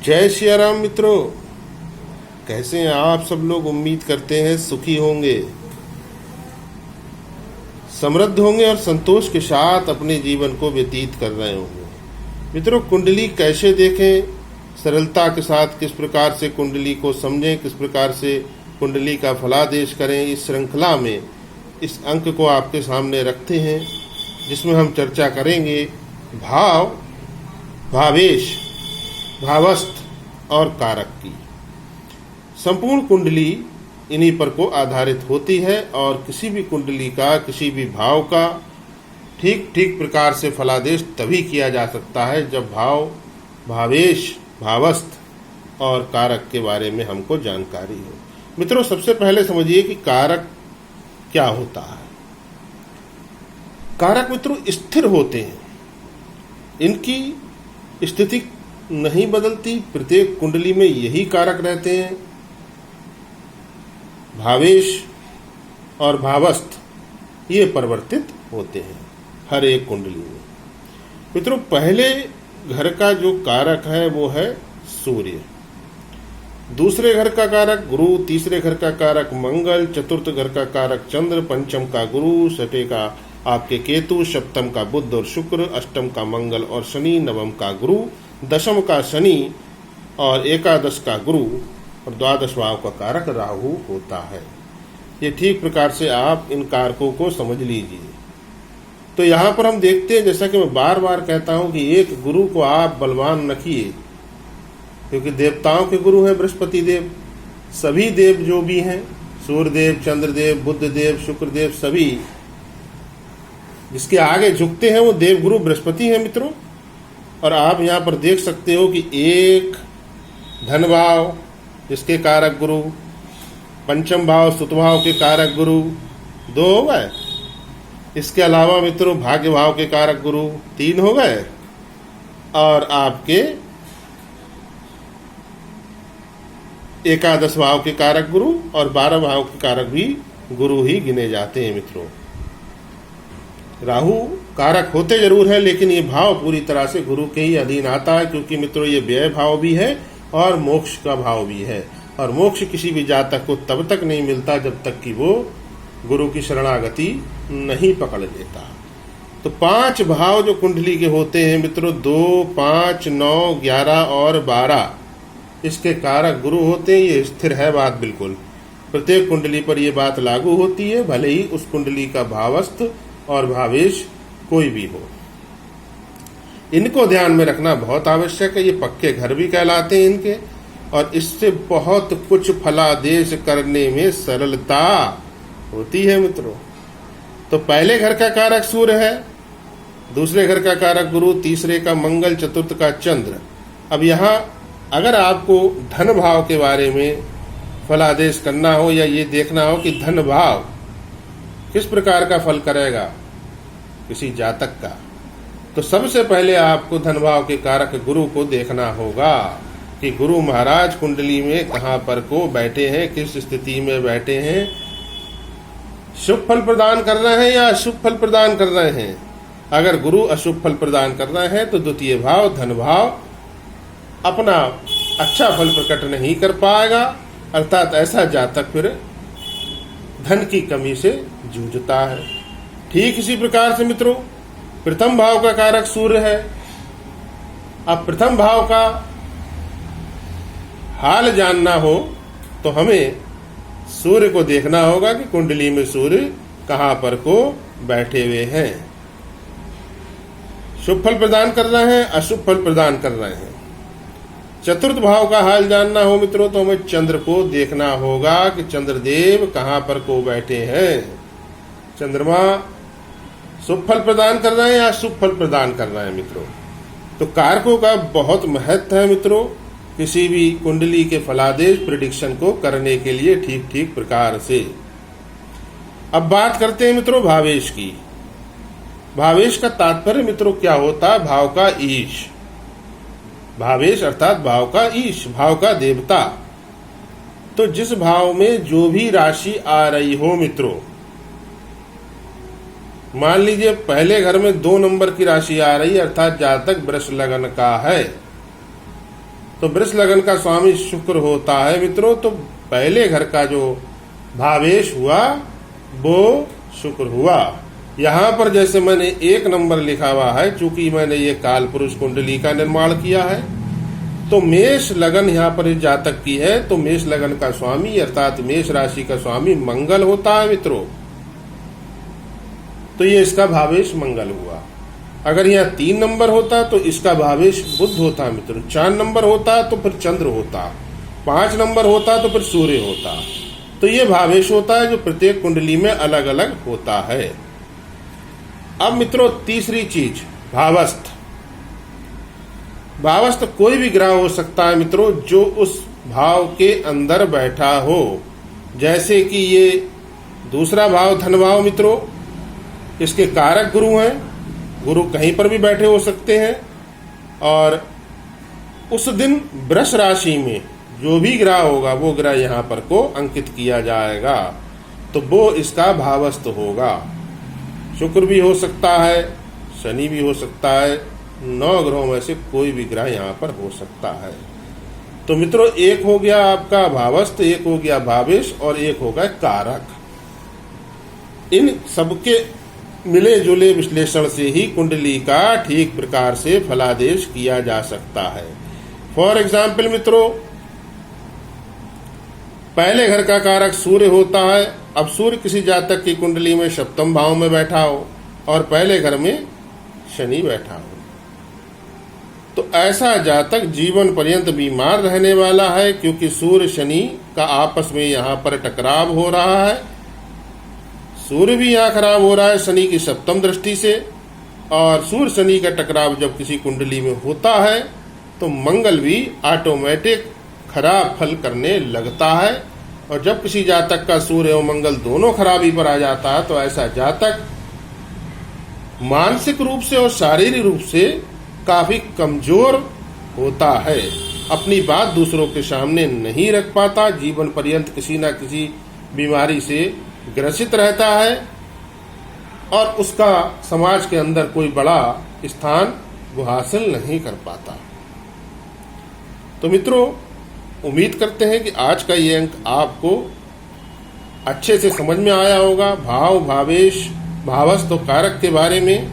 जय सिया राम मित्रों। कैसे हैं आप सब लोग? उम्मीद करते हैं सुखी होंगे, समृद्ध होंगे और संतोष के साथ अपने जीवन को व्यतीत कर रहे होंगे। मित्रों, कुंडली कैसे देखें, सरलता के साथ किस प्रकार से कुंडली को समझें, किस प्रकार से कुंडली का फलादेश करें, इस श्रृंखला में इस अंक को आपके सामने रखते हैं, जिसमें हम चर्चा करेंगे भाव, भावेश, भावस्थ और कारक की। संपूर्ण कुंडली इन्हीं पर को आधारित होती है और किसी भी कुंडली का, किसी भी भाव का ठीक ठीक प्रकार से फलादेश तभी किया जा सकता है जब भाव, भावेश, भावस्थ और कारक के बारे में हमको जानकारी हो। मित्रों, सबसे पहले समझिए कि कारक क्या होता है। कारक मित्रों स्थिर होते हैं, इनकी स्थिति नहीं बदलती, प्रत्येक कुंडली में यही कारक रहते हैं। भावेश और भावस्थ ये परिवर्तित होते हैं हर एक कुंडली में। मित्रों, पहले घर का जो कारक है वो है सूर्य, दूसरे घर का कारक गुरु, तीसरे घर का कारक मंगल, चतुर्थ घर का कारक चंद्र, पंचम का गुरु, छठे का आपके केतु, सप्तम का बुध और शुक्र, अष्टम का मंगल और शनि, नवम का गुरु, दशम का शनि और एकादश का गुरु और द्वादश भाव का कारक राहु होता है। ये ठीक प्रकार से आप इन कारकों को समझ लीजिए। तो यहाँ पर हम देखते हैं, जैसा कि मैं बार बार कहता हूँ कि एक गुरु को आप बलवान रखिए, क्योंकि देवताओं के गुरु हैं बृहस्पति देव। सभी देव जो भी हैं, सूर्य देव, चंद्र देव, बुध देव, शुक्र देव, सभी जिसके आगे झुकते हैं वो देव गुरु बृहस्पति हैं मित्रों। और आप यहाँ पर देख सकते हो कि एक धन भाव जिसके कारक गुरु, पंचम भाव सुत भाव के कारक गुरु 2 हो गए। इसके अलावा मित्रों भाग्य भाव के कारक गुरु 3 हो गए और आपके एकादश भाव के कारक गुरु और 12 भाव के कारक भी गुरु ही गिने जाते हैं मित्रों। राहु कारक होते जरूर है, लेकिन ये भाव पूरी तरह से गुरु के ही अधीन आता है, क्योंकि मित्रों ये व्यय भाव भी है और मोक्ष का भाव भी है। और मोक्ष किसी भी जातक को तब तक नहीं मिलता जब तक कि वो गुरु की शरणागति नहीं पकड़ लेता। तो 5 भाव जो कुंडली के होते हैं मित्रों, 2, 5, 9, 11 और 12, इसके कारक गुरु होते हैं। ये स्थिर है बात बिल्कुल, प्रत्येक कुंडली पर यह बात लागू होती है, भले ही उस कुंडली का भावस्थ और भावेश कोई भी हो। इनको ध्यान में रखना बहुत आवश्यक है। ये पक्के घर भी कहलाते हैं इनके, और इससे बहुत कुछ फलादेश करने में सरलता होती है मित्रों। तो पहले घर का कारक सूर्य है, दूसरे घर का कारक गुरु, तीसरे का मंगल, चतुर्थ का चंद्र। अब यहाँ अगर आपको धन भाव के बारे में फलादेश करना हो या ये देखना हो कि धन भाव किस प्रकार का फल करेगा किसी जातक का, तो सबसे पहले आपको धन भाव के कारक गुरु को देखना होगा कि गुरु महाराज कुंडली में कहाँ पर को बैठे हैं, किस स्थिति में बैठे हैं, शुभ फल प्रदान कर रहे हैं या अशुभ फल प्रदान कर रहे हैं। अगर गुरु अशुभ फल प्रदान कर रहे हैं तो द्वितीय भाव धन भाव अपना अच्छा फल प्रकट नहीं कर पाएगा, अर्थात ऐसा जातक फिर धन की कमी से जूझता है। ठीक इसी प्रकार से मित्रों प्रथम भाव का कारक सूर्य है। अब प्रथम भाव का हाल जानना हो तो हमें सूर्य को देखना होगा कि कुंडली में सूर्य कहां पर को बैठे हुए हैं, शुभ फल प्रदान कर रहे हैं, अशुभ फल प्रदान कर रहे हैं। चतुर्थ भाव का हाल जानना हो मित्रों तो हमें चंद्र को देखना होगा कि चंद्रदेव कहां पर को बैठे हैं, चंद्रमा शुभ फल प्रदान कर रहे हैं या शुभ फल प्रदान कर रहे हैं मित्रों। तो कारकों का बहुत महत्व है मित्रों किसी भी कुंडली के फलादेश प्रेडिक्शन को करने के लिए ठीक ठीक प्रकार से। अब बात करते हैं मित्रों भावेश की। भावेश का तात्पर्य मित्रों क्या होता है? भाव का ईश। भावेश अर्थात भाव का ईश, भाव का देवता। तो जिस भाव में जो भी राशि आ रही हो मित्रों, मान लीजिए पहले घर में 2 नंबर की राशि आ रही है, अर्थात जातक वृष लगन का है, तो वृष लगन का स्वामी शुक्र होता है मित्रों। तो पहले घर का जो भावेश हुआ वो शुक्र हुआ। यहाँ पर जैसे मैंने 1 नंबर लिखा हुआ है, चूंकि मैंने ये काल पुरुष कुंडली का निर्माण किया है, तो मेष लगन यहाँ पर इस जातक की है, तो मेष लगन का स्वामी अर्थात मेष राशि का स्वामी मंगल होता है मित्रों। तो ये इसका भावेश मंगल हुआ। अगर यहाँ 3 नंबर होता तो इसका भावेश बुध होता मित्रों, 4 नंबर होता तो फिर चंद्र होता, 5 नंबर होता तो फिर सूर्य होता। तो ये भावेश होता है जो प्रत्येक कुंडली में अलग अलग होता है। अब मित्रों तीसरी चीज भावस्थ। भावस्थ कोई भी ग्रह हो सकता है मित्रों जो उस भाव के अंदर बैठा हो। जैसे कि ये दूसरा भाव धन भाव मित्रों, इसके कारक गुरु हैं। गुरु कहीं पर भी बैठे हो सकते हैं। और उस दिन वृष राशि में जो भी ग्रह होगा वो ग्रह यहाँ पर को अंकित किया जाएगा, तो वो इसका भावस्थ होगा। शुक्र भी हो सकता है, शनि भी हो सकता है, 9 ग्रहों में से कोई भी ग्रह यहाँ पर हो सकता है। तो मित्रों एक हो गया आपका भावस्थ, एक हो गया भावेश और एक हो गया कारक। इन सबके मिले जुले विश्लेषण से ही कुंडली का ठीक प्रकार से फलादेश किया जा सकता है। फॉर एग्जाम्पल मित्रों, पहले घर का कारक सूर्य होता है। अब सूर्य किसी जातक की कुंडली में 7वें भाव में बैठा हो और पहले घर में शनि बैठा हो, तो ऐसा जातक जीवन पर्यंत बीमार रहने वाला है, क्योंकि सूर्य शनि का आपस में यहाँ पर टकराव हो रहा है। सूर्य भी यहाँ खराब हो रहा है शनि की 7वीं दृष्टि से, और सूर्य शनि का टकराव जब किसी कुंडली में होता है तो मंगल भी ऑटोमेटिक खराब फल करने लगता है। और जब किसी जातक का सूर्य और मंगल दोनों खराबी पर आ जाता है तो ऐसा जातक मानसिक रूप से और शारीरिक रूप से काफी कमजोर होता है, अपनी बात दूसरों के सामने नहीं रख पाता, जीवन पर्यंत किसी न किसी बीमारी से ग्रसित रहता है और उसका समाज के अंदर कोई बड़ा स्थान वो हासिल नहीं कर पाता। तो मित्रों उम्मीद करते हैं कि आज का ये अंक आपको अच्छे से समझ में आया होगा। भाव, भावेश, भावस्थ और कारक के बारे में